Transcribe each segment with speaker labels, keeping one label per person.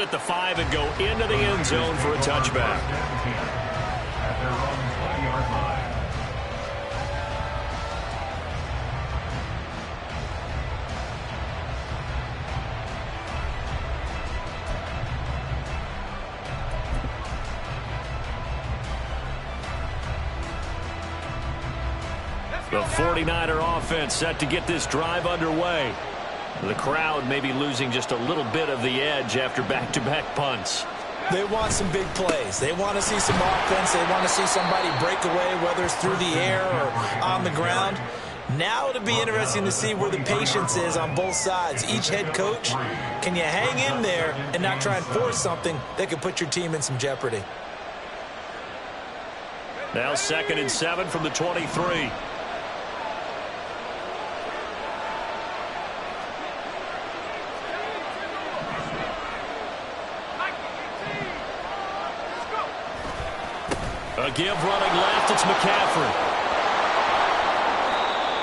Speaker 1: it at the 5 and go into the end zone for a touchback. The 49er offense set to get this drive underway. The crowd may be losing just a little bit of the edge after back-to-back punts.
Speaker 2: They want some big plays. They want to see some offense. They want to see somebody break away, whether it's through the air or on the ground. Now it'll be interesting to see where the patience is on both sides. Each head coach, can you hang in there and not try and force something that could put your team in some jeopardy?
Speaker 1: Now 2nd and 7 from the 23. A give running left, it's McCaffrey.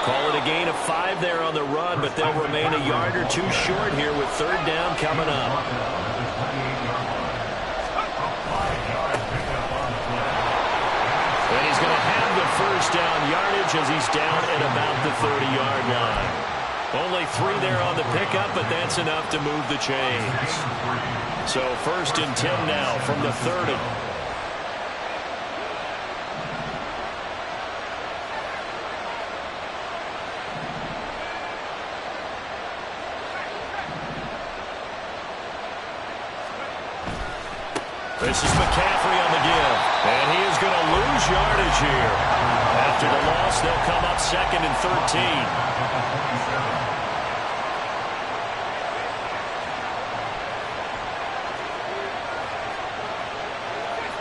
Speaker 1: Call it a gain of 5 there on the run, but they'll remain a yard or two short here with 3rd down coming up. And he's going to have the 1st down yardage as he's down at about the 30-yard line. Only 3 there on the pickup, but that's enough to move the chains. So 1st and 10 now from the 30. This is McCaffrey on the give, and he is going to lose yardage here. After the loss, they'll come up 2nd and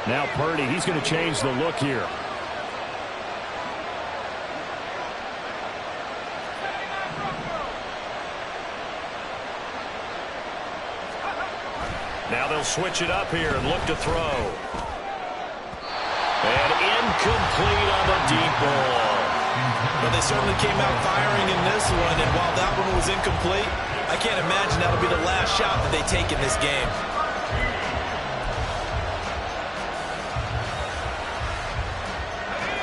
Speaker 1: 13. Now Purdy, he's going to change the look here. Now they'll switch it up here and look to throw. And incomplete on the deep ball.
Speaker 2: Well, they certainly came out firing in this one, and while that one was incomplete, I can't imagine that'll be the last shot that they take in this game.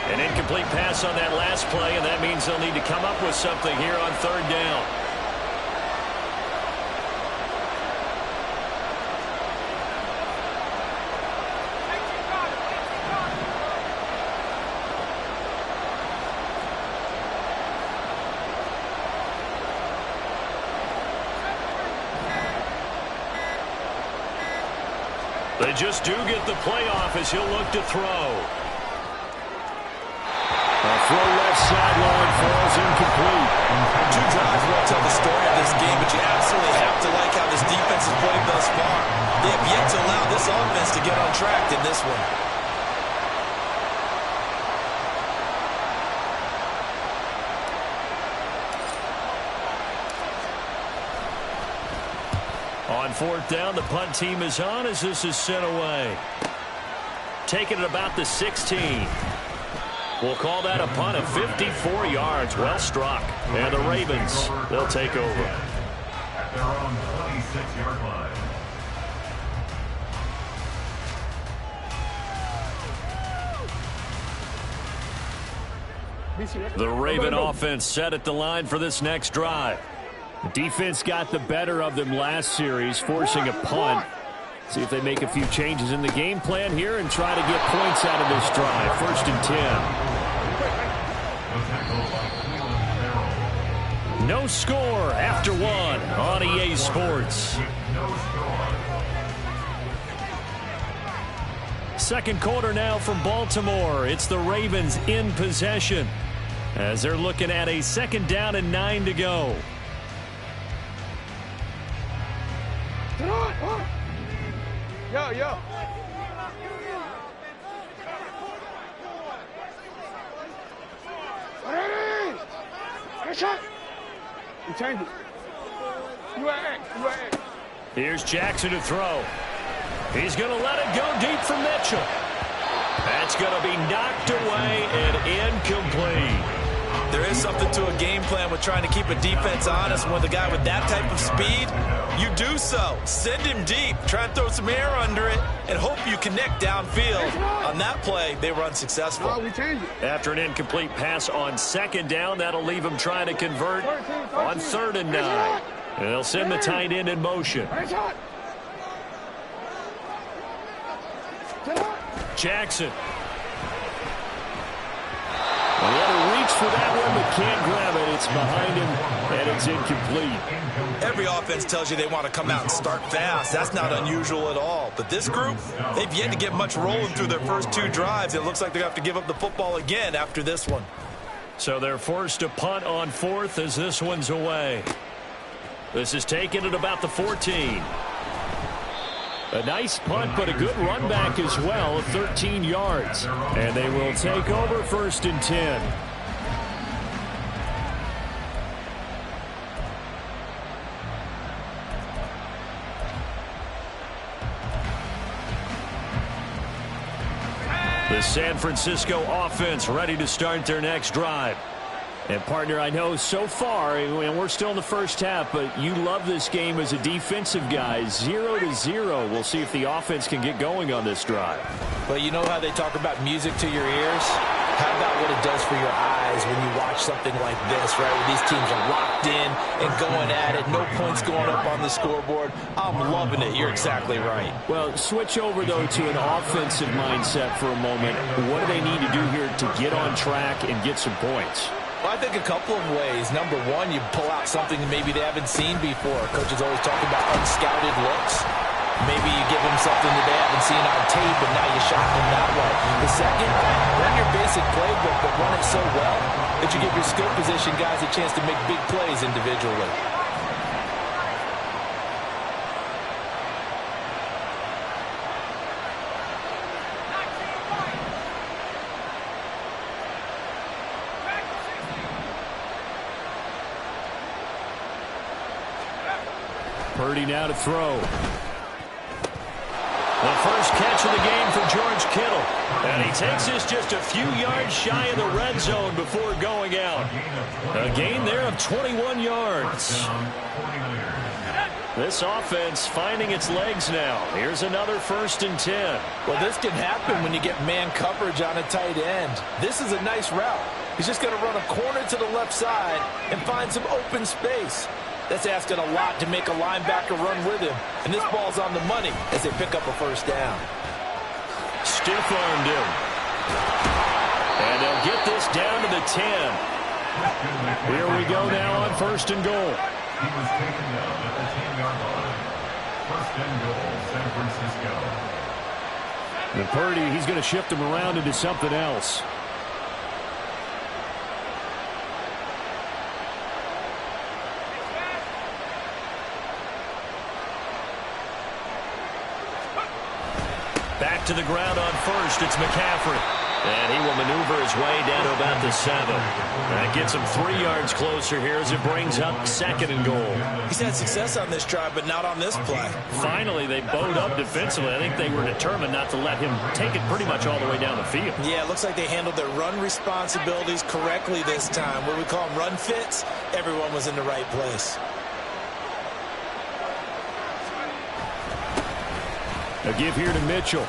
Speaker 1: An incomplete pass on that last play, and that means they'll need to come up with something here on 3rd down. They just do get the playoff as he'll look to throw. A throw left sideline falls incomplete.
Speaker 2: 2 drives won't tell the story of this game, but you absolutely have to like how this defense has played thus far. They have yet to allow this offense to get on track in this one.
Speaker 1: On 4th down, the punt team is on as this is sent away. Taking it about the 16. We'll call that a punt of 54 yards. Well struck. And the Ravens, they'll take over.
Speaker 3: At their own 26-yard line.
Speaker 1: The Raven offense set at the line for this next drive. The defense got the better of them last series, forcing a punt. See if they make a few changes in the game plan here and try to get points out of this drive. 1st and 10. No score after 1 on EA Sports. 2nd quarter now from Baltimore. It's the Ravens in possession as they're looking at a 2nd down and 9 to go.
Speaker 4: Yo. Ready? Good shot. You change it. You at X.
Speaker 1: Here's Jackson to throw. He's going to let it go deep for Mitchell. That's going to be knocked away and incomplete.
Speaker 2: There is something to a game plan with trying to keep a defense honest. With a guy with that type of speed, you do so. Send him deep. Try and throw some air under it and hope you connect downfield. On that play, they were unsuccessful.
Speaker 4: Oh, we changed it.
Speaker 1: After an incomplete pass on second down, that'll leave him trying to convert on 3rd and 9. And they'll send the tight end in motion. Jackson. He had to reach for that one, but can't grab it. It's behind him, and it's incomplete.
Speaker 2: Every offense tells you they want to come out and start fast. That's not unusual at all. But this group, they've yet to get much rolling through their first 2 drives. It looks like they're going to have to give up the football again after this one.
Speaker 1: So they're forced to punt on 4th as this one's away. This is taken at about the 14. A nice punt, but a good run back as well, 13 yards. And they will take over 1st and 10. The San Francisco offense ready to start their next drive. And, partner, I know so far, and we're still in the first half, but you love this game as a defensive guy. 0-0. We'll see if the offense can get going on this drive.
Speaker 2: But you know how they talk about music to your ears? How about what it does for your eyes when you watch something like this, right? Where these teams are locked in and going at it. No points going up on the scoreboard. I'm loving it. You're exactly right.
Speaker 1: Well, switch over, though, to an offensive mindset for a moment. What do they need to do here to get on track and get some points?
Speaker 2: Well, I think a couple of ways. Number one, you pull out something that maybe they haven't seen before. Coaches always talk about unscouted looks. Maybe you give them something that they haven't seen on tape, and now you shock them that way. The second, run your basic playbook, but run it so well that you give your skill position guys a chance to make big plays individually.
Speaker 1: Purdy now to throw. The first catch of the game for George Kittle. And he takes this just a few yards shy of the red zone before going out. A gain there of 21 yards. This offense finding its legs now. Here's another 1st and 10.
Speaker 2: Well, this can happen when you get man coverage on a tight end. This is a nice route. He's just going to run a corner to the left side and find some open space. That's asking a lot to make a linebacker run with him. And this ball's on the money as they pick up a 1st down.
Speaker 1: Stiff-armed him. And they'll get this down to the 10. Here we go now on 1st and goal.
Speaker 3: He was taken down at the 10-yard line. 1st and goal, San Francisco.
Speaker 1: And Purdy, he's going to shift him around into something else. Back to the ground on 1st. It's McCaffrey. And he will maneuver his way down to about the 7. That gets him 3 yards closer here as it brings up 2nd and goal.
Speaker 2: He's had success on this drive, but not on this play.
Speaker 1: Finally, they bowed up defensively. I think they were determined not to let him take it pretty much all the way down the field.
Speaker 2: Yeah, it looks like they handled their run responsibilities correctly this time. What we call them run fits, everyone was in the right place.
Speaker 1: A give here to Mitchell.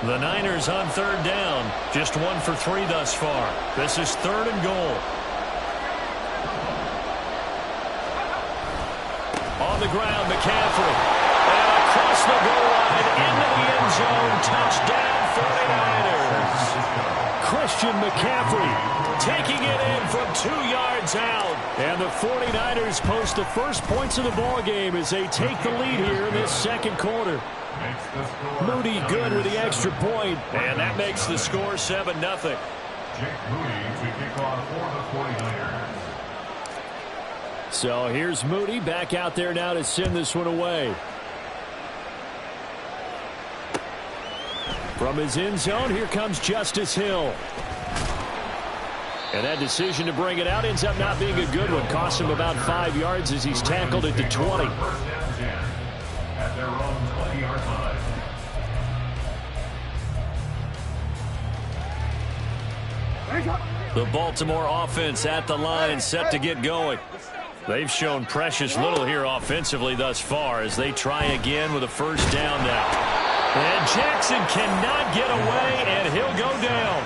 Speaker 1: The Niners on 3rd down. Just 1 for 3 thus far. This is 3rd and goal. On the ground, McCaffrey. And across the goal line, into the end zone. Touchdown, 49ers. Christian McCaffrey taking it in from 2 yards out. And the 49ers post the first points of the ball game as they take the lead here in this 2nd quarter. Moody good with the extra point, and that makes the score 7-0.
Speaker 3: Jake Moody to kick off for the 49ers.
Speaker 1: So here's Moody back out there now to send this one away. From his end zone, here comes Justice Hill. And that decision to bring it out ends up not being a good one. Costs him about 5 yards as he's tackled at the 20.
Speaker 3: At their own 20-yard line.
Speaker 1: The Baltimore offense at the line, set to get going. They've shown precious little here offensively thus far as they try again with a first down now. And Jackson cannot get away, and he'll go down.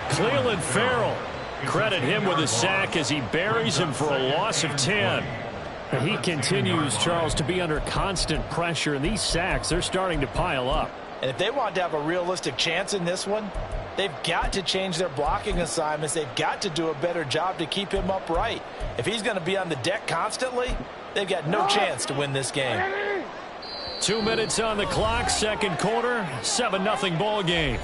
Speaker 1: Cleveland Farrell, credit him with a sack as he buries him for a loss of 10.
Speaker 5: He continues, Charles, to be under constant pressure, and these sacks, they're starting to pile up.
Speaker 2: And if they want to have a realistic chance in this one, they've got to change their blocking assignments. They've got to do a better job to keep him upright. If he's going to be on the deck constantly, they've got no chance to win this game.
Speaker 1: 2 minutes on the clock, second quarter, 7-0 ball game.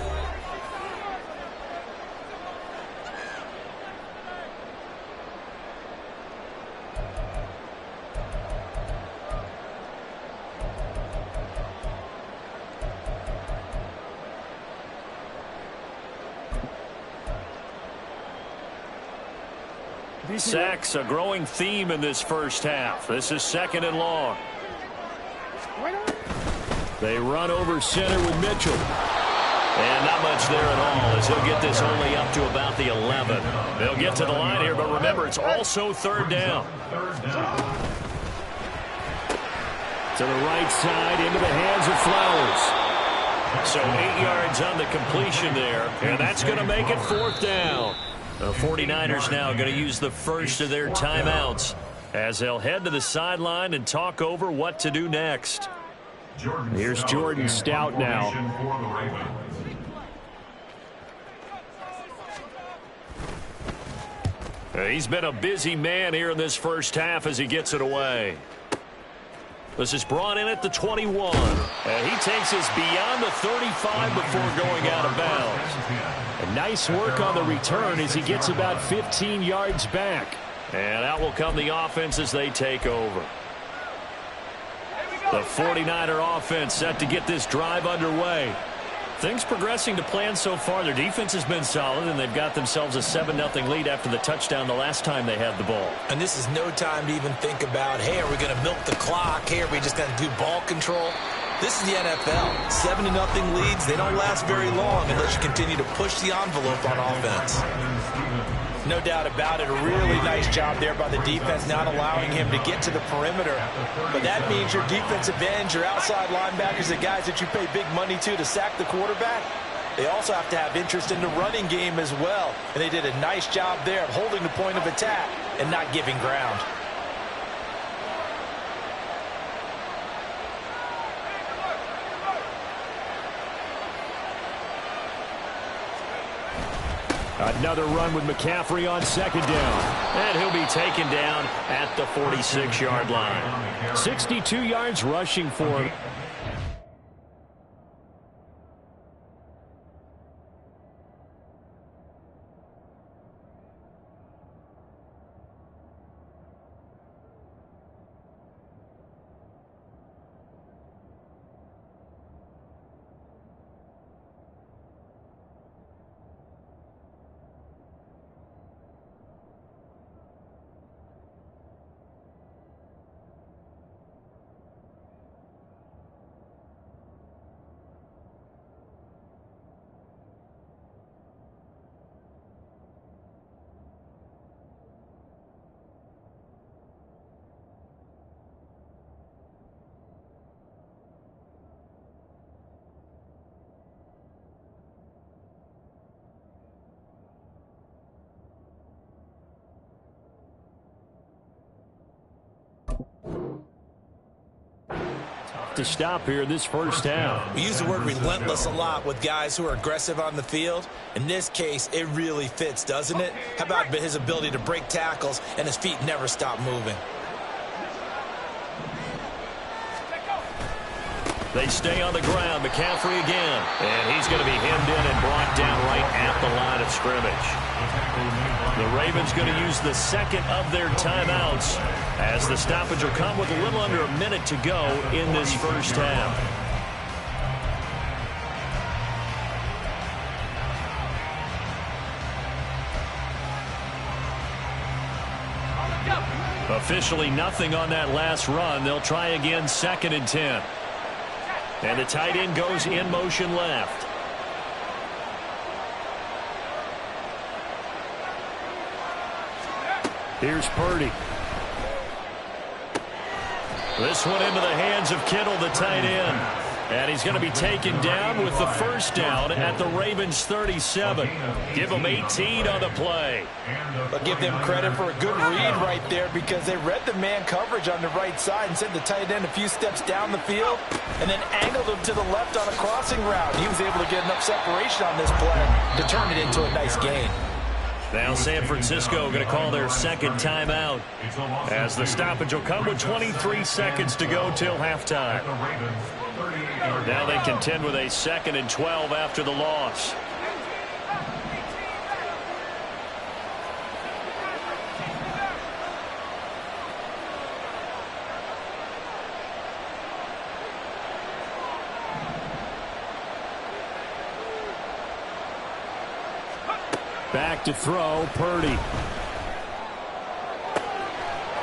Speaker 1: Sacks, a growing theme in this first half. This is second and long. They run over center with Mitchell. And not much there at all as he'll get this only up to about the 11. They'll get to the line here, but remember, it's also third down.
Speaker 5: To the right side, into the hands of Flowers.
Speaker 1: So 8 yards on the completion there, and that's going to make it fourth down. The 49ers now going to use the first of their timeouts as they'll head to the sideline and talk over what to do next.
Speaker 5: Here's Jordan Stout now.
Speaker 1: He's been a busy man here in this first half as he gets it away. This is brought in at the 21. And he takes us beyond the 35 before going out of bounds.
Speaker 5: And nice work on the return as he gets about 15 yards back.
Speaker 1: And out will come the offense as they take over. The 49er offense set to get this drive underway. Things progressing to plan so far. Their defense has been solid, and they've got themselves a 7-0 lead after the touchdown the last time they had the ball.
Speaker 2: And this is no time to even think about, hey, are we going to milk the clock? Hey, are we just going to do ball control? This is the NFL. 7-0 leads, they don't last very long unless you continue to push the envelope on offense. No doubt about it. A really nice job there by the defense, not allowing him to get to the perimeter. But that means your defensive ends, your outside linebackers, the guys that you pay big money to sack the quarterback, they also have to have interest in the running game as well. And they did a nice job there of holding the point of attack and not giving ground.
Speaker 5: Another run with McCaffrey on second down.
Speaker 1: And he'll be taken down at the 46-yard line.
Speaker 5: 62 yards rushing for him. To stop here this first half.
Speaker 2: We use the word relentless a lot with guys who are aggressive on the field. In this case, it really fits, doesn't it? How about his ability to break tackles and his feet never stop moving?
Speaker 1: They stay on the ground. McCaffrey again. And he's going to be hemmed in and brought down right at the line of scrimmage. The Ravens going to use the second of their timeouts as the stoppage will come with a little under a minute to go in this first half. Officially nothing on that last run. They'll try again, 2nd and 10. And the tight end goes in motion left.
Speaker 5: Here's Purdy.
Speaker 1: This one into the hands of Kittle, the tight end. And he's going to be taken down with the first down at the Ravens' 37. Give them 18 on the play.
Speaker 2: I'll give them credit for a good read right there because they read the man coverage on the right side and sent the tight end a few steps down the field and then angled him to the left on a crossing route. He was able to get enough separation on this play to turn it into a nice gain.
Speaker 1: Now San Francisco going to call their second timeout as the stoppage will come with 23 seconds to go till halftime. Now they contend with a 2nd and 12 after the loss.
Speaker 5: Back to throw, Purdy.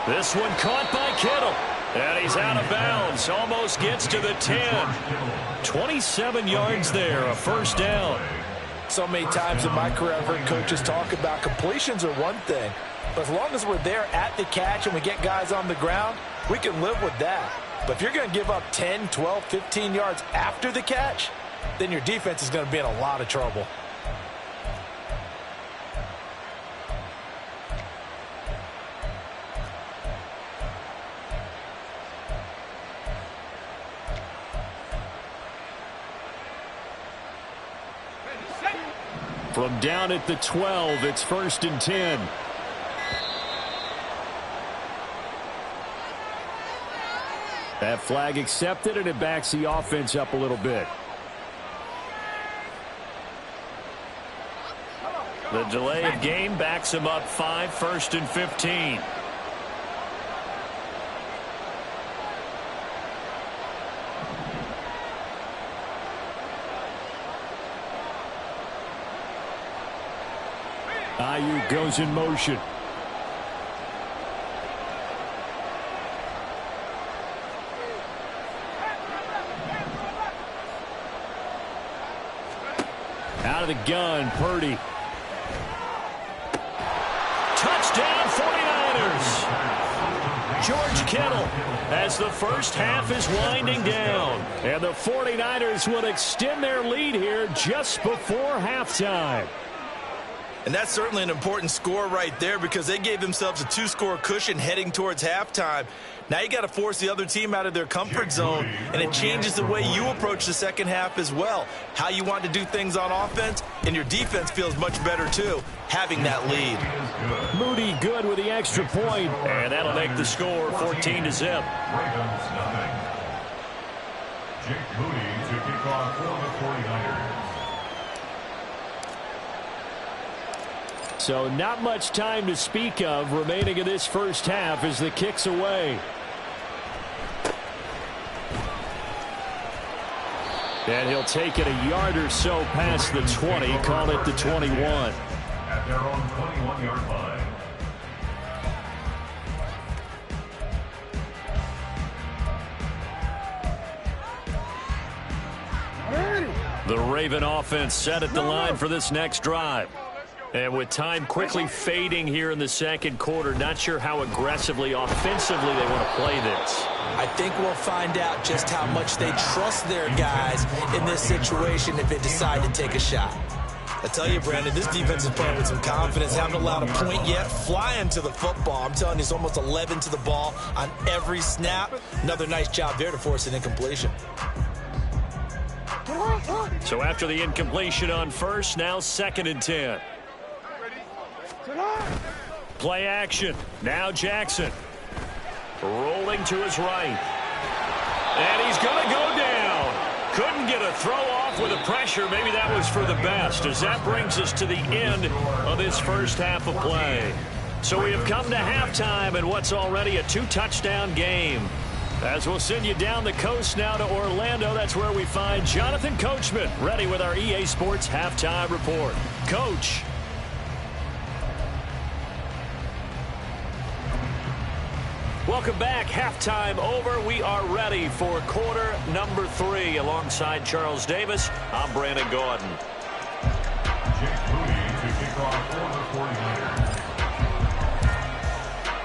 Speaker 1: This one caught by Kittle. And he's out of bounds. Almost gets to the 10. 27 yards there, a first down.
Speaker 2: So many times in my career I've heard coaches talk about completions are one thing. But as long as we're there at the catch and we get guys on the ground, we can live with that. But if you're going to give up 10, 12, 15 yards after the catch, then your defense is going to be in a lot of trouble.
Speaker 5: From down at the 12, it's 1st and 10. That flag accepted, and it backs the offense up a little bit.
Speaker 1: The delay of game backs him up 5, 1st and 15.
Speaker 5: Ayuk goes in motion. Out of the gun, Purdy.
Speaker 1: Touchdown, 49ers. George Kittle as the first half is winding down.
Speaker 5: And the 49ers will extend their lead here just before halftime.
Speaker 2: And that's certainly an important score right there because they gave themselves a 2-score cushion heading towards halftime. Now you got to force the other team out of their comfort zone, and it changes the way you approach the second half as well. How you want to do things on offense, and your defense feels much better too, having that lead.
Speaker 5: Moody good with the extra point.
Speaker 1: And that'll make the score 14-0.
Speaker 3: Ravens nothing. Jake Moody to kick off for the 49ers.
Speaker 5: So not much time to speak of remaining in this first half as the kick's away. And he'll take it a yard or so past the 20, call it the 21.
Speaker 3: At their own 21-yard line.
Speaker 1: The Raven offense set at the line for this next drive. And with time quickly fading here in the second quarter, not sure how aggressively, offensively they want to play this.
Speaker 2: I think we'll find out just how much they trust their guys in this situation if they decide to take a shot. I tell you, Brandon, this defense is playing with some confidence. Haven't allowed a point yet. Flying to the football. I'm telling you, it's almost 11 to the ball on every snap. Another nice job there to force an incompletion.
Speaker 1: So after the incompletion on first, now 2nd and 10. Play action. Now Jackson. Rolling to his right. And he's going to go down. Couldn't get a throw off with the pressure. Maybe that was for the best, as that brings us to the end of this first half of play. So we have come to halftime in what's already a 2-touchdown game. As we'll send you down the coast now to Orlando, that's where we find Jonathan Coachman ready with our EA Sports Halftime Report. Coach. Welcome back. Halftime over. We are ready for quarter number 3. Alongside Charles Davis, I'm Brandon Gordon.
Speaker 3: Jake Moody to kick off for the 49ers.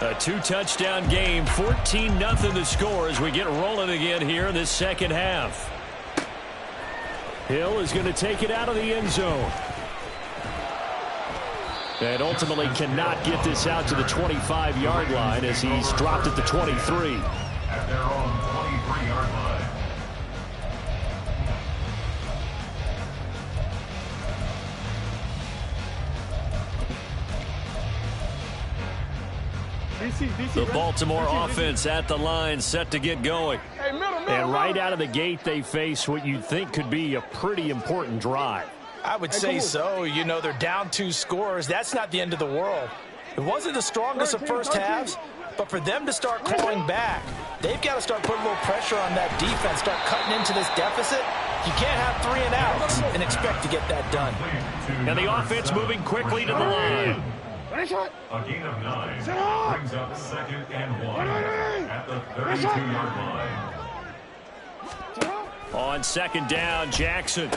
Speaker 1: A 2-touchdown game, 14-0 the score as we get rolling again here in this second half.
Speaker 5: Hill is going to take it out of the end zone. And ultimately cannot get this out to the 25-yard line as he's dropped at the 23.
Speaker 3: At their own 23-yard line.
Speaker 1: The Baltimore offense at the line, set to get going.
Speaker 5: And right out of the gate, they face what you'd think could be a pretty important drive.
Speaker 2: I would say so. You know, they're down 2 scores. That's not the end of the world. It wasn't the strongest of first halves, but for them to start clawing back, they've got to start putting a little pressure on that defense, start cutting into this deficit. You can't have 3 and outs and expect to get that done.
Speaker 1: And the offense moving quickly to the line.
Speaker 3: A gain of 9 brings up 2nd and 1 at the 32-yard line.
Speaker 1: On 2nd down, Jackson.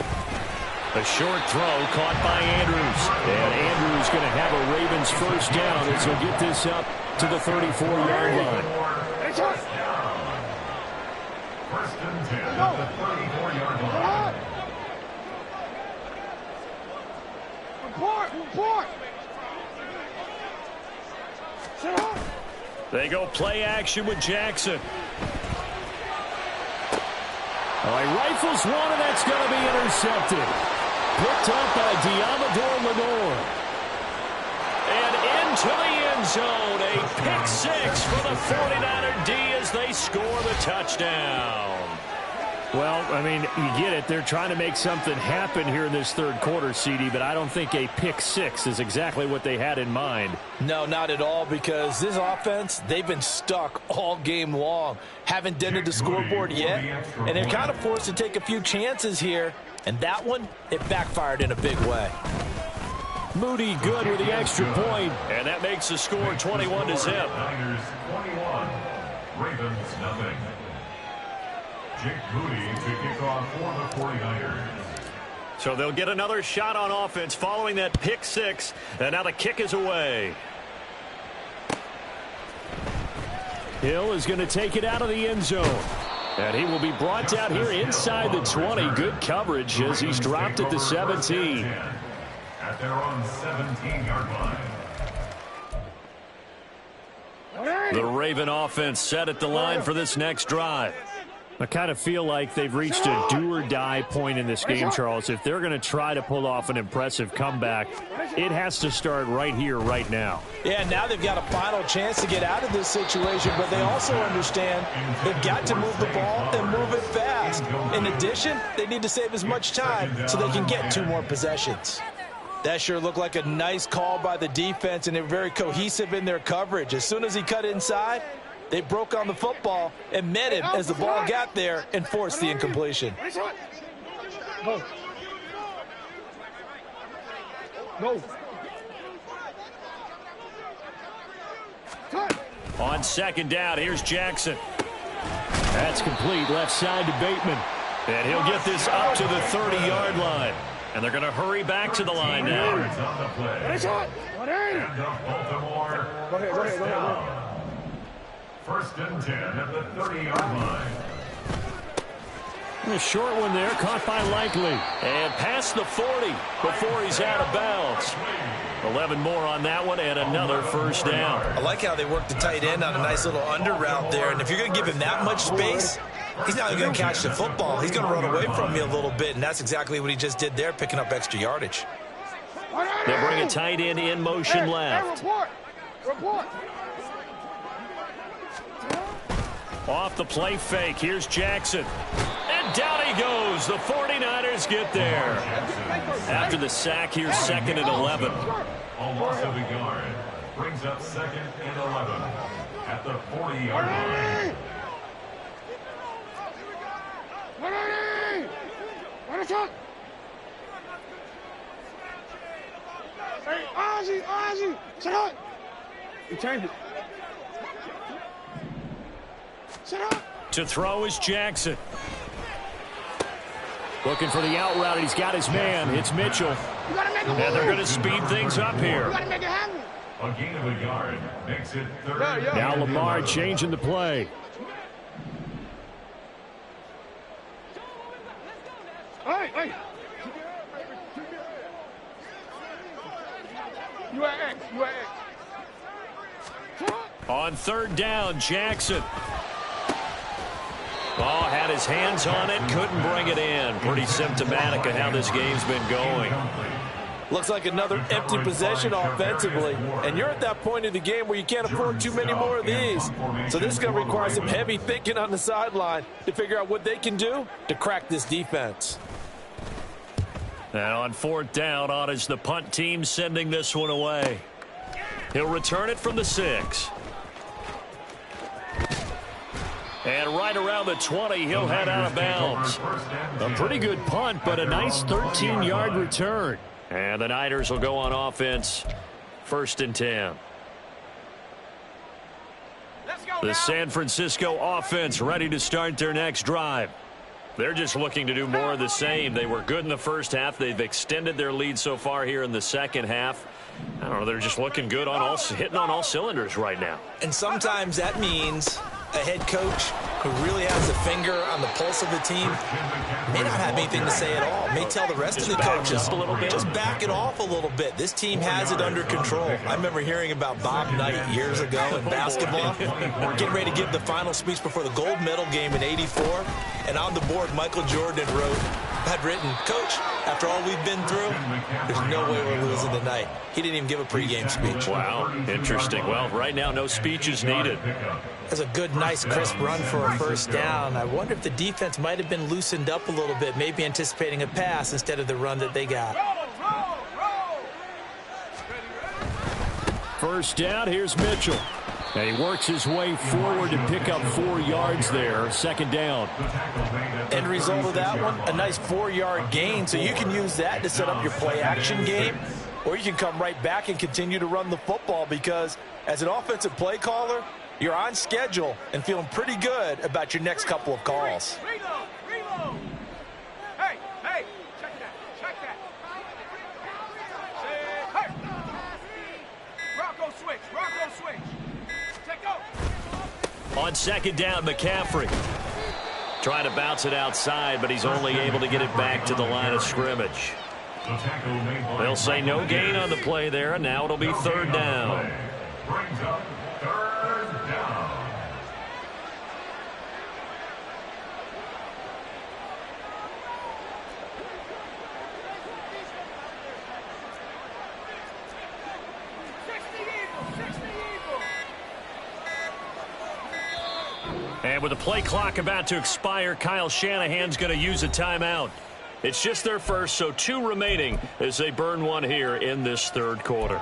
Speaker 1: A short throw caught by Andrews. And Andrews going to have a Ravens first down as he'll get this up to the 34-yard line.
Speaker 3: First down. 1st and 10 at the 34-yard line.
Speaker 4: Report.
Speaker 1: They go play action with Jackson.
Speaker 5: He rifles one, and that's going to be intercepted. Picked up by Diamador Lenore.
Speaker 1: And into the end zone. A pick 6 for the 49er D as they score the touchdown.
Speaker 5: Well, I mean, you get it. They're trying to make something happen here in this third quarter, CD, but I don't think a pick 6 is exactly what they had in mind.
Speaker 2: No, not at all, because this offense, they've been stuck all game long. Haven't dented the scoreboard yet, and they're kind of forced to take a few chances here, and that one, it backfired in a big way.
Speaker 5: Moody good with the extra point.
Speaker 1: And that makes the score 21-0.
Speaker 3: Niners 21, Ravens nothing. Jake Moody to kick off for the 49ers.
Speaker 1: So they'll get another shot on offense following that pick 6. And now the kick is away.
Speaker 5: Hill is going to take it out of the end zone. And he will be brought down here inside the 20. Good coverage as he's dropped at the 17.
Speaker 3: At their own 17-yard line.
Speaker 1: The Raven offense set at the line for this next drive.
Speaker 5: I kind of feel like they've reached a do-or-die point in this game, Charles. If they're going to try to pull off an impressive comeback, it has to start right here, right now.
Speaker 2: Yeah, now they've got a final chance to get out of this situation, but they also understand they've got to move the ball and move it fast. In addition, they need to save as much time so they can get 2 more possessions. That sure looked like a nice call by the defense, and they're very cohesive in their coverage. As soon as he cut inside, they broke on the football and met him as the ball got there and forced the incompletion.
Speaker 4: Go.
Speaker 1: On 2nd down, here's Jackson.
Speaker 5: That's complete left side to Bateman.
Speaker 1: And he'll get this up to the 30-yard line. And they're going to hurry back to the line now.
Speaker 3: On the play. And of Baltimore.
Speaker 4: Go ahead.
Speaker 3: 1st and 10 at the 30-yard line.
Speaker 5: A short one there, caught by Likely.
Speaker 1: And past the 40 before he's out of bounds. 11 more on that one and another first down.
Speaker 2: I like how they worked the tight end on a nice little under route there. And if you're going to give him that much space, he's not going to catch the football. He's going to run away from you a little bit, and that's exactly what he just did there, picking up extra yardage.
Speaker 1: They bring a tight end in motion left.
Speaker 4: Report.
Speaker 1: Off the play fake, here's Jackson. And down he goes. The 49ers get there. After the sack, here's 2nd and 11.
Speaker 3: A loss of a yard brings up 2nd and 11 at the 40-yard line.
Speaker 4: Hey, Ozzy, shut up! You changed it.
Speaker 1: To throw is Jackson.
Speaker 5: Looking for the out route. He's got his man. It's Mitchell.
Speaker 1: And they're going to speed things up here.
Speaker 3: A gain of a yard makes it 3rd.
Speaker 5: Now Lamar changing the play.
Speaker 4: Hey. You at X.
Speaker 1: On 3rd down, Jackson. Oh, had his hands on it, couldn't bring it in. Pretty symptomatic of how this game's been going.
Speaker 2: Looks like another empty possession offensively. And you're at that point in the game where you can't afford too many more of these. So this is going to require some heavy thinking on the sideline to figure out what they can do to crack this defense.
Speaker 1: And on 4th down, on is the punt team sending this one away. He'll return it from the 6. And right around the 20, he'll head out of bounds. A pretty good punt, but a nice 13-yard return. And the Niners will go on offense, 1st and 10. The San Francisco offense ready to start their next drive. They're just looking to do more of the same. They were good in the first half. They've extended their lead so far here in the second half. I don't know, they're just looking good on hitting on all cylinders right now.
Speaker 2: And sometimes that means a head coach who really has a finger on the pulse of the team may not have anything to say at all. May tell the rest of the coaches, just back it off a little bit. This team has it under control. I remember hearing about Bob Knight years ago in basketball. Getting ready to give the final speech before the gold medal game in '84. And on the board, Michael Jordan had written, "Coach, after all we've been through, there's no way we're losing tonight." He didn't even give a pregame speech.
Speaker 1: Wow, interesting. Well, right now, no speech is needed.
Speaker 2: That's a good, nice, crisp run for a 1st down. I wonder if the defense might have been loosened up a little bit, maybe anticipating a pass instead of the run that they got.
Speaker 5: 1st down, here's Mitchell. And he works his way forward to pick up 4 yards there. 2nd down.
Speaker 2: End result of that one, a nice 4-yard gain, so you can use that to set up your play-action game, or you can come right back and continue to run the football because as an offensive play caller, you're on schedule and feeling pretty good about your next couple of calls.
Speaker 4: Reload. Hey, check that. Hey. Rocco switch. Take go.
Speaker 1: On 2nd down, McCaffrey. Trying to bounce it outside, but he's only able to get it back to the line of scrimmage. They'll say no gain on the play there, and now it'll be 3rd down.
Speaker 3: Brings up 3rd down.
Speaker 1: And with the play clock about to expire, Kyle Shanahan's going to use a timeout. It's just their first, so 2 remaining as they burn one here in this 3rd quarter.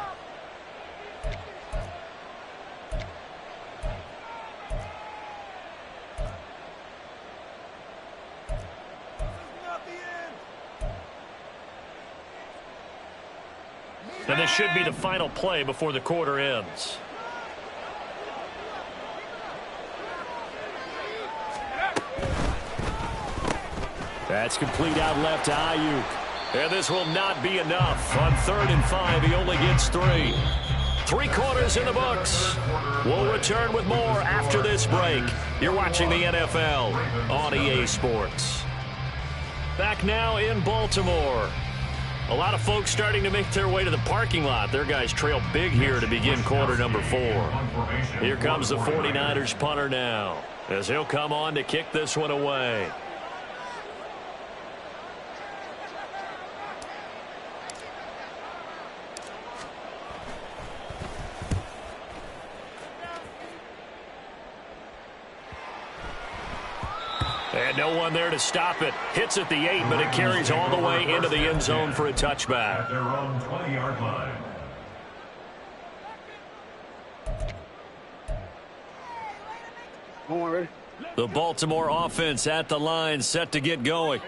Speaker 1: And this should be the final play before the quarter ends.
Speaker 5: That's complete out left to Ayuk.
Speaker 1: And this will not be enough. On 3rd and 5, he only gets 3. 3 quarters in the books. We'll return with more after this break. You're watching the NFL on EA Sports. Back now in Baltimore. A lot of folks starting to make their way to the parking lot. Their guys trail big here to begin quarter number 4. Here comes the 49ers punter now, as he'll come on to kick this one away. And no one there to stop it. Hits at the 8, but it carries all the way into the end zone for a touchback.
Speaker 3: At their own 20-yard line.
Speaker 4: Ready?
Speaker 5: The Baltimore offense at the line, set to get going.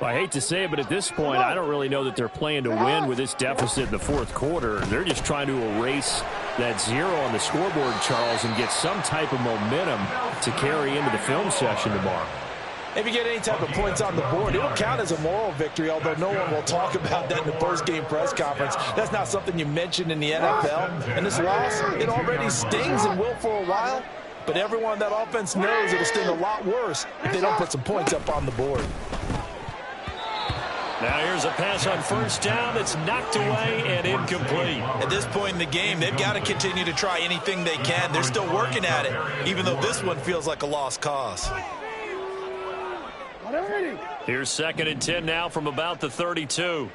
Speaker 5: Well, I hate to say it, but at this point, I don't really know that they're playing to win with this deficit in the 4th quarter. They're just trying to erase that 0 on the scoreboard, Charles, and get some type of momentum to carry into the film session tomorrow.
Speaker 2: If you get any type of points on the board, it'll count as a moral victory, although no one will talk about that in the post-game press conference. That's not something you mentioned in the NFL. And this loss, it already stings and will for a while, but everyone on that offense knows it'll sting a lot worse if they don't put some points up on the board.
Speaker 1: Now here's a pass on first down that's knocked away and incomplete.
Speaker 2: At this point in the game, they've got to continue to try anything they can. They're still working at it, even though this one feels like a lost cause.
Speaker 1: Here's 2nd and 10 now from about the 32.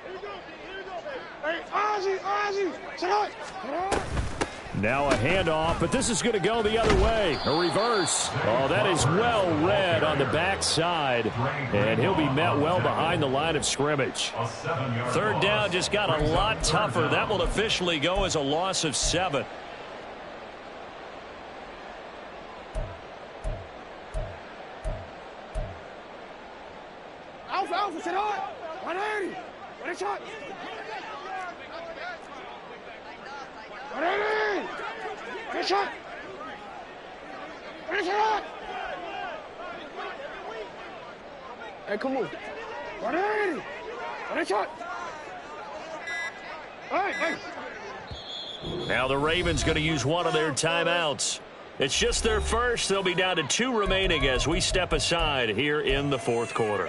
Speaker 5: Now a handoff, but this is going to go the other way. A reverse. Oh, that is well read on the backside, and he'll be met well behind the line of scrimmage.
Speaker 1: 3rd down just got a lot tougher. That will officially go as a loss of 7.
Speaker 4: Alpha, sit on. 180. What a shot. 180. What a shot. What a shot. Hey, come on. 180. What a shot. Hey.
Speaker 1: Now the Ravens going to use one of their timeouts. It's just their first. They'll be down to 2 remaining as we step aside here in the 4th quarter.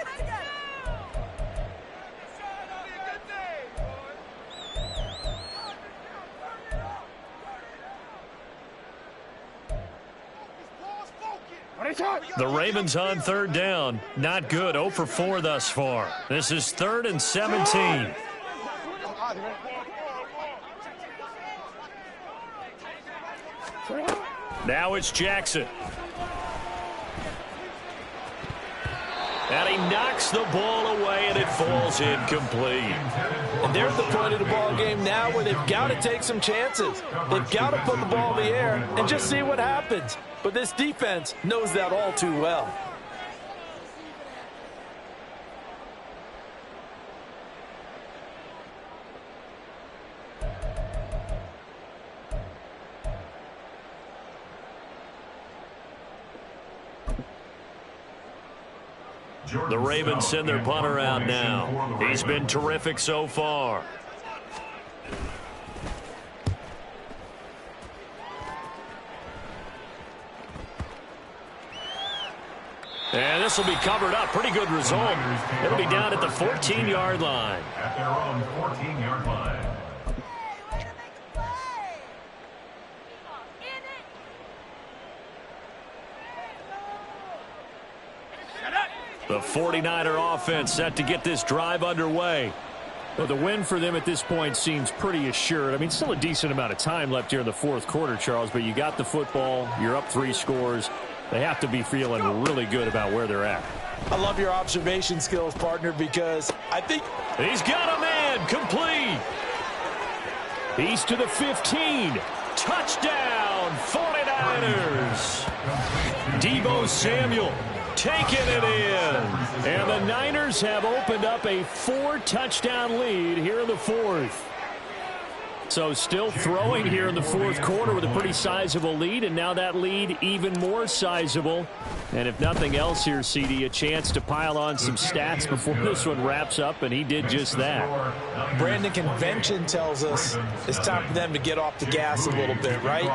Speaker 1: The Ravens on 3rd down. Not good. 0 for 4 thus far. This is 3rd and 17. Now it's Jackson. And he knocks the ball away, and it falls incomplete.
Speaker 2: And there's the point of the ball game now where they've got to take some chances. They've got to put the ball in the air and just see what happens. But this defense knows that all too well.
Speaker 1: The Ravens send their punter out now. He's been terrific so far. And this will be covered up. Pretty good result. It'll be down at the 14-yard line.
Speaker 3: At their own 14-yard line.
Speaker 1: The 49er offense set to get this drive underway.
Speaker 5: Well, the win for them at this point seems pretty assured. I mean, still a decent amount of time left here in the 4th quarter, Charles, but you got the football. You're up 3 scores. They have to be feeling really good about where they're at.
Speaker 2: I love your observation skills, partner, because I think
Speaker 1: he's got a man complete.
Speaker 5: He's to the 15.
Speaker 1: Touchdown, 49ers. Deebo Samuel taking it in.
Speaker 5: And the Niners have opened up a 4-touchdown lead here in the 4th. So still throwing here in the 4th quarter with a pretty sizable lead, and now that lead even more sizable. And if nothing else here, CD, a chance to pile on some stats before this one wraps up, and he did just that.
Speaker 2: Brandon, convention tells us it's time for them to get off the gas a little bit, right?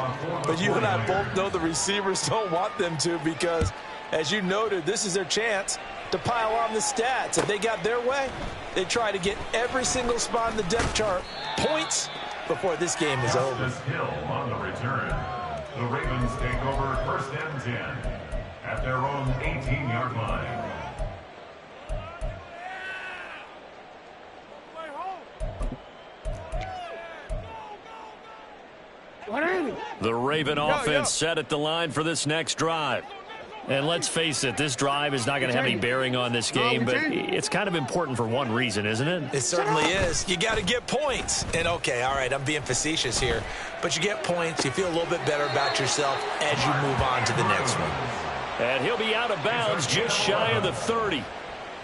Speaker 2: But you and I both know the receivers don't want them to because, as you noted, this is their chance to pile on the stats. If they got their way, they try to get every single spot in the depth chart points before this game is over.
Speaker 3: Hill on the return. The Ravens take over 1st and 10 at their own 18-yard line.
Speaker 1: The Raven offense set at the line for this next drive. And let's face it, this drive is not going to have any bearing on this game, but it's kind of important for one reason, isn't it?
Speaker 2: It certainly is. You got to get points. And, okay, all right, I'm being facetious here, but you get points, you feel a little bit better about yourself as you move on to the next one.
Speaker 1: And he'll be out of bounds just shy of the 30.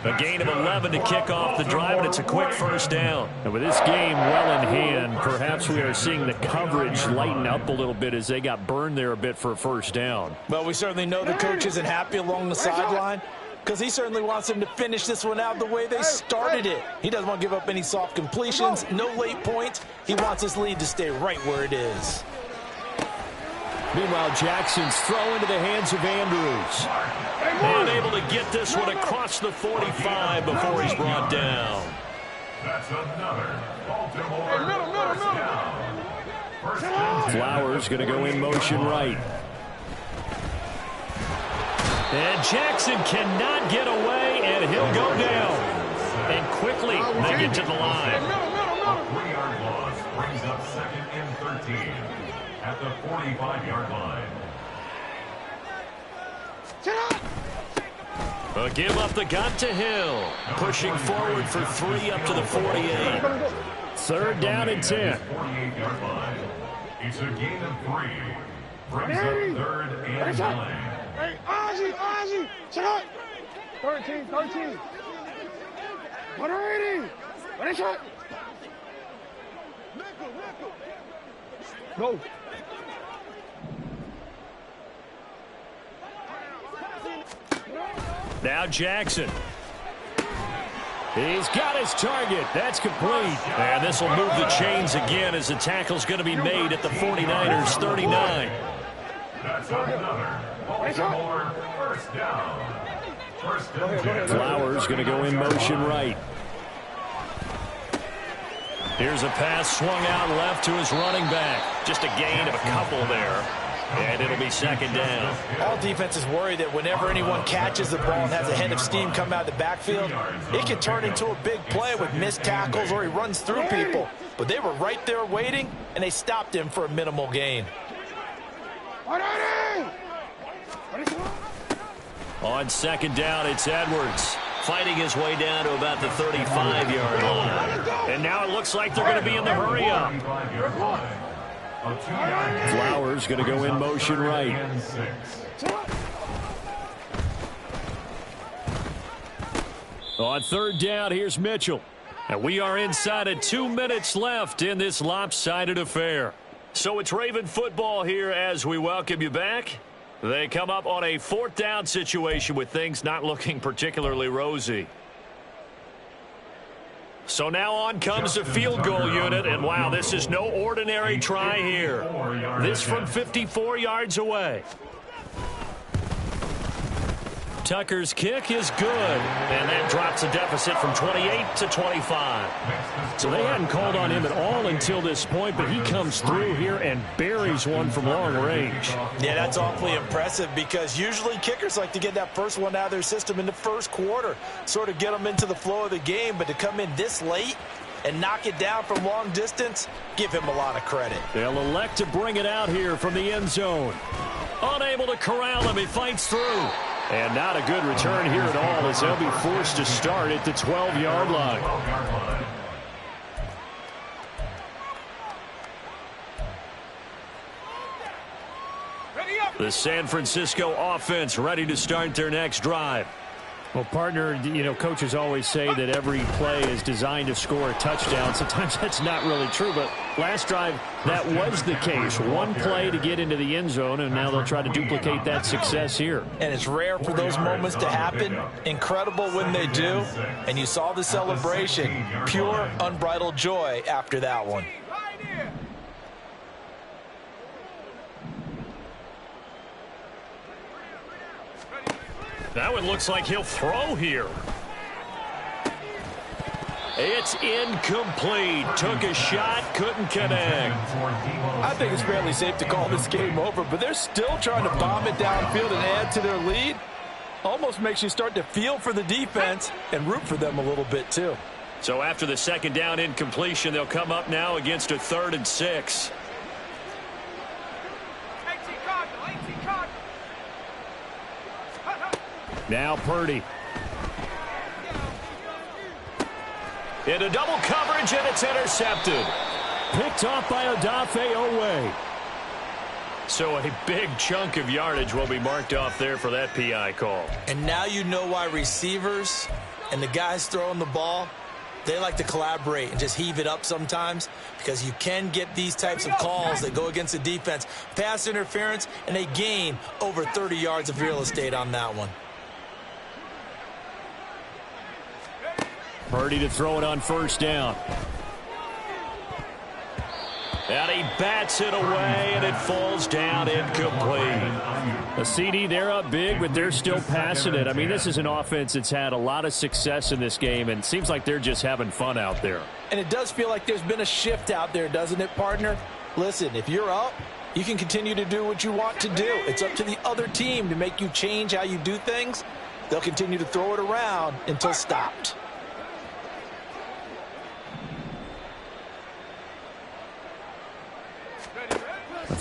Speaker 1: A gain of 11 to kick off the drive, and it's a quick first down.
Speaker 5: And with this game well in hand, perhaps we are seeing the coverage lighten up a little bit as they got burned there a bit for a first down.
Speaker 2: Well, we certainly know the coach isn't happy along the sideline because he certainly wants them to finish this one out the way they started it. He doesn't want to give up any soft completions, no late points. He wants his lead to stay right where it is.
Speaker 5: Meanwhile, Jackson's throw into the hands of Andrews.
Speaker 1: Unable to get this one across the 45 before he's brought down.
Speaker 3: That's another Baltimore first down.
Speaker 5: Flowers going to go in motion right.
Speaker 1: And Jackson cannot get away, and he'll go down. And quickly make it to the line.
Speaker 3: A 3-yard loss brings up 2nd and 13 at the 45-yard line.
Speaker 1: A give up the gut to Hill. Pushing forward for 3 up to the 48.
Speaker 5: 3rd down and 10.
Speaker 3: 48-yard line. It's a gain of 3. Brings up 3rd and 9.
Speaker 4: Hey, Ozzy, check out. 13. What already? Ready, shot. Go.
Speaker 1: Now Jackson.
Speaker 5: He's got his target. That's complete.
Speaker 1: And this will move the chains again as the tackle's going to be made at the 49ers 39.
Speaker 3: That's another Baltimore first down. First and 10.
Speaker 5: Flowers going to go in motion right.
Speaker 1: Here's a pass swung out left to his running back. Just a gain of a couple there. And it'll be 2nd down.
Speaker 2: All defenses worry that whenever anyone catches the ball and has a head of steam come out of the backfield, it can turn into a big play with missed tackles or he runs through people. But they were right there waiting, and they stopped him for a minimal gain.
Speaker 1: On 2nd down, it's Edwards. Fighting his way down to about the 35-yard line. And now it looks like they're going to be in the hurry-up.
Speaker 5: Flowers going to go in motion right. On 3rd down, here's Mitchell. And we are inside of 2 minutes left in this lopsided affair. So it's Raven football here as we welcome you back. They come up on a 4th down situation with things not looking particularly rosy. So now on comes the field goal unit, and wow, this is no ordinary try here. This from 54 yards away. Tucker's kick is good, and that drops a deficit from 28 to 25. So they hadn't called on him at all until this point, but he comes through here and buries one from long range.
Speaker 2: Yeah, that's awfully impressive because usually kickers like to get that first one out of their system in the first quarter, sort of get them into the flow of the game, but to come in this late and knock it down from long distance, give him a lot of credit.
Speaker 5: They'll elect to bring it out here from the end zone. Unable to corral him, he fights through. And not a good return here at all as they'll be forced to start at the 12-yard line. The San Francisco offense ready to start their next drive. Well, partner, you know, coaches always say that every play is designed to score a touchdown. Sometimes that's not really true, but last drive, that was the case. One play to get into the end zone, and now they'll try to duplicate that success here.
Speaker 2: And it's rare for those moments to happen. Incredible when they do. And you saw the celebration. Pure, unbridled joy after that one.
Speaker 1: That one looks like he'll throw here. It's incomplete. Took a shot, couldn't connect.
Speaker 2: I think it's fairly safe to call this game over, but they're still trying to bomb it downfield and add to their lead. Almost makes you start to feel for the defense and root for them a little bit too.
Speaker 1: So after the 2nd down incompletion, they'll come up now against a 3rd and 6.
Speaker 5: Now Purdy.
Speaker 1: Into double coverage, and it's intercepted.
Speaker 5: Picked off by Odafe Owe.
Speaker 1: So a big chunk of yardage will be marked off there for that PI call.
Speaker 2: And now you know why receivers And the guys throwing the ball, they like to collaborate and just heave it up sometimes, because you can get these types of calls that go against the defense. Pass interference, and they gain over 30 yards of real estate on that one.
Speaker 5: Purdy to throw it on first down. And he bats it away, and it falls down incomplete. A CD, they're up big, but they're still passing it. I mean, this is an offense that's had a lot of success in this game, and it seems like they're just having fun out there.
Speaker 2: And it does feel like there's been a shift out there, doesn't it, partner? Listen, if you're up, you can continue to do what you want to do. It's up to the other team to make you change how you do things. They'll continue to throw it around until stopped.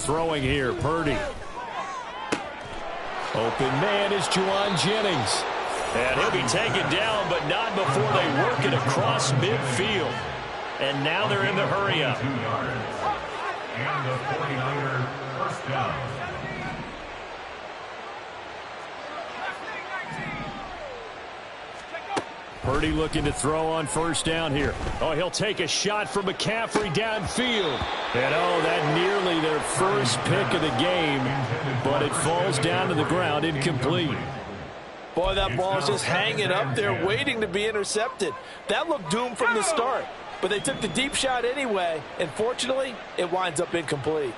Speaker 5: Throwing here, Purdy. Open man is Juwan Jennings. And he'll be taken down, but not before they work it across midfield. And now they're in the hurry-up.
Speaker 3: And the 49er first down.
Speaker 5: Purdy looking to throw on first down here. Oh, he'll take a shot from McCaffrey downfield. And oh, that nearly their first pick of the game, but it falls down to the ground, incomplete.
Speaker 2: Boy, that ball's just hanging up there waiting to be intercepted. That looked doomed from the start, but they took the deep shot anyway, and fortunately, it winds up incomplete.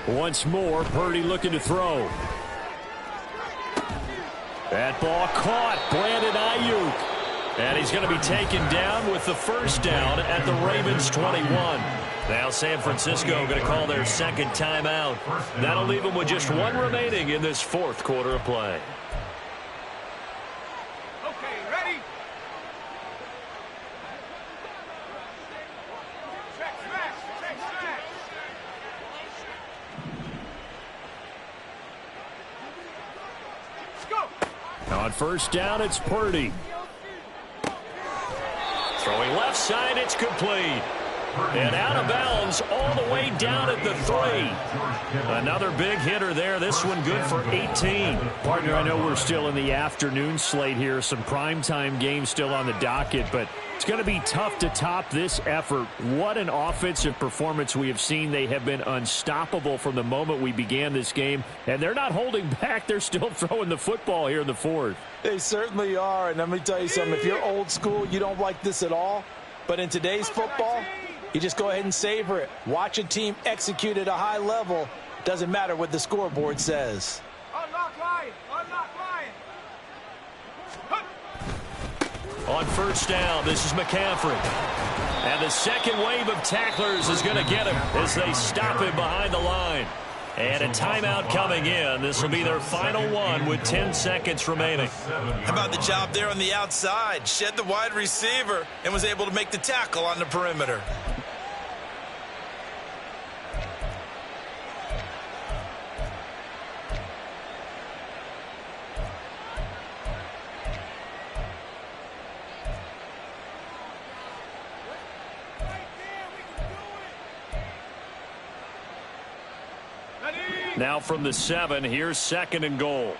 Speaker 5: Once more, Purdy looking to throw. That ball caught. Brandon Ayuk. And he's going to be taken down with the first down at the Ravens 21. Now San Francisco going to call their second timeout. That'll leave them with just one remaining in this fourth quarter of play.
Speaker 4: Okay, ready? Check smash, check smash. Let's go.
Speaker 5: On first down, it's Purdy. Throwing left side, it's complete. And out of bounds all the way down at the 3. Another big hitter there. This one good for 18. Partner, I know we're still in the afternoon slate here. Some primetime games still on the docket, but it's going to be tough to top this effort. What an offensive performance we have seen. They have been unstoppable from the moment we began this game, and they're not holding back. They're still throwing the football here in the fourth.
Speaker 2: They certainly are, and let me tell you something. If you're old school, you don't like this at all. But in today's football, you just go ahead and savor it. Watch a team execute at a high level. Doesn't matter what the scoreboard says.
Speaker 4: Unlock line, unlock line.
Speaker 1: On first down, this is McCaffrey. And the second wave of tacklers is going to get him as they stop him behind the line. And a timeout coming in. This will be their final one with 10 seconds remaining.
Speaker 2: How about the job there on the outside? Shed the wide receiver and was able to make the tackle on the perimeter.
Speaker 5: Now from the 7, here's second and goal.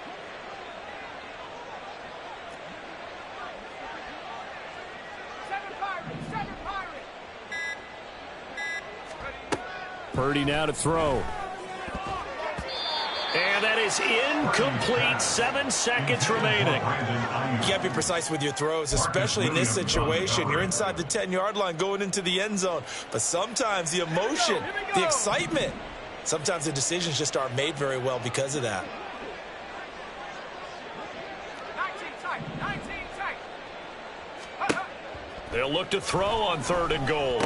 Speaker 5: Purdy now to throw. And that is incomplete. 7 seconds remaining.
Speaker 2: You got to be precise with your throws, especially in this situation. You're inside the 10-yard line going into the end zone. But sometimes the emotion, the excitement, sometimes the decisions just aren't made very well because of that.
Speaker 4: 19 tight, 19 tight.
Speaker 1: They'll look to throw on third and goal.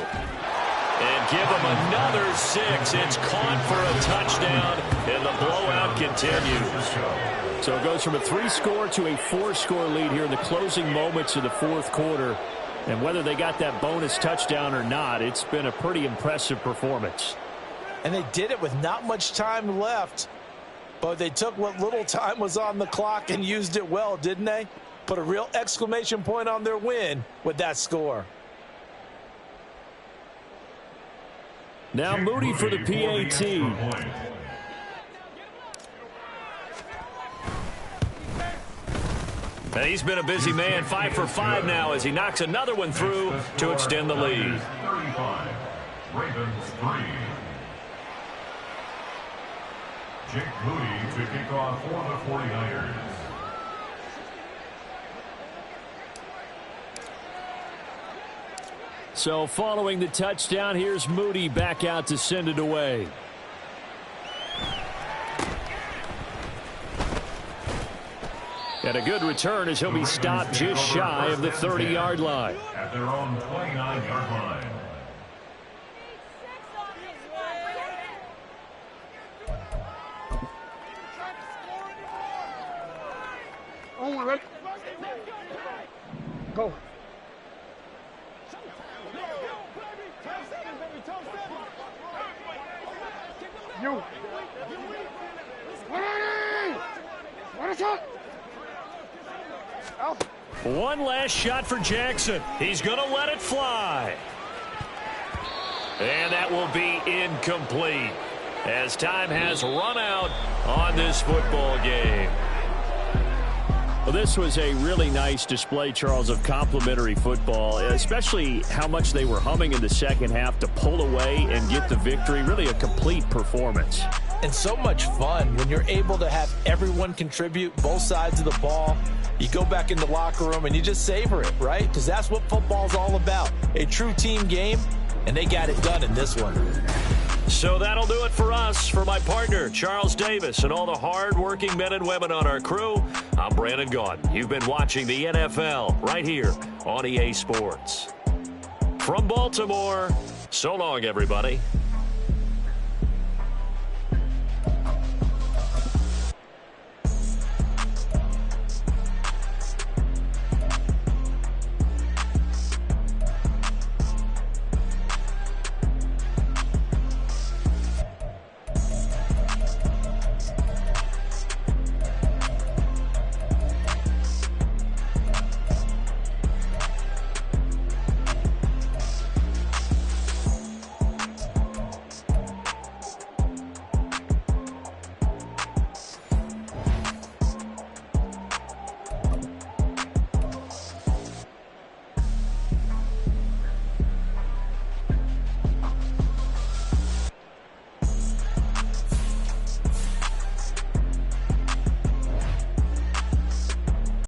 Speaker 1: And give them another 6. It's caught for a touchdown, and the blowout continues.
Speaker 5: So it goes from a 3-score to a 4-score lead here in the closing moments of the fourth quarter. And whether they got that bonus touchdown or not, it's been a pretty impressive performance.
Speaker 2: And they did it with not much time left. But they took what little time was on the clock and used it well, didn't they? Put a real exclamation point on their win with that score.
Speaker 5: Now Moody for the PAT.
Speaker 1: And he's been a busy man, 5 for 5 now as he knocks another one through to extend the lead.
Speaker 3: 35, Ravens 3. Jake Moody to kick off for the 49ers.
Speaker 5: So following the touchdown, here's Moody back out to send it away. And a good return as he'll be stopped just shy of the 30-yard line.
Speaker 3: At their own 29-yard line.
Speaker 4: Oh, ready? Go. You. What is that?
Speaker 5: One last shot for Jackson. He's going to let it fly.
Speaker 1: And that will be incomplete as time has run out on this football game.
Speaker 5: Well, this was a really nice display, Charles, of complimentary football, especially how much they were humming in the second half to pull away and get the victory. Really a complete performance.
Speaker 2: And so much fun when you're able to have everyone contribute both sides of the ball. You go back in the locker room and you just savor it, right? Because that's what football's all about. A true team game, and they got it done in this one.
Speaker 1: So that'll do it for us. For my partner, Charles Davis, and all the hard-working men and women on our crew, I'm Brandon Gaudin. You've been watching the NFL right here on EA Sports. From Baltimore, so long, everybody.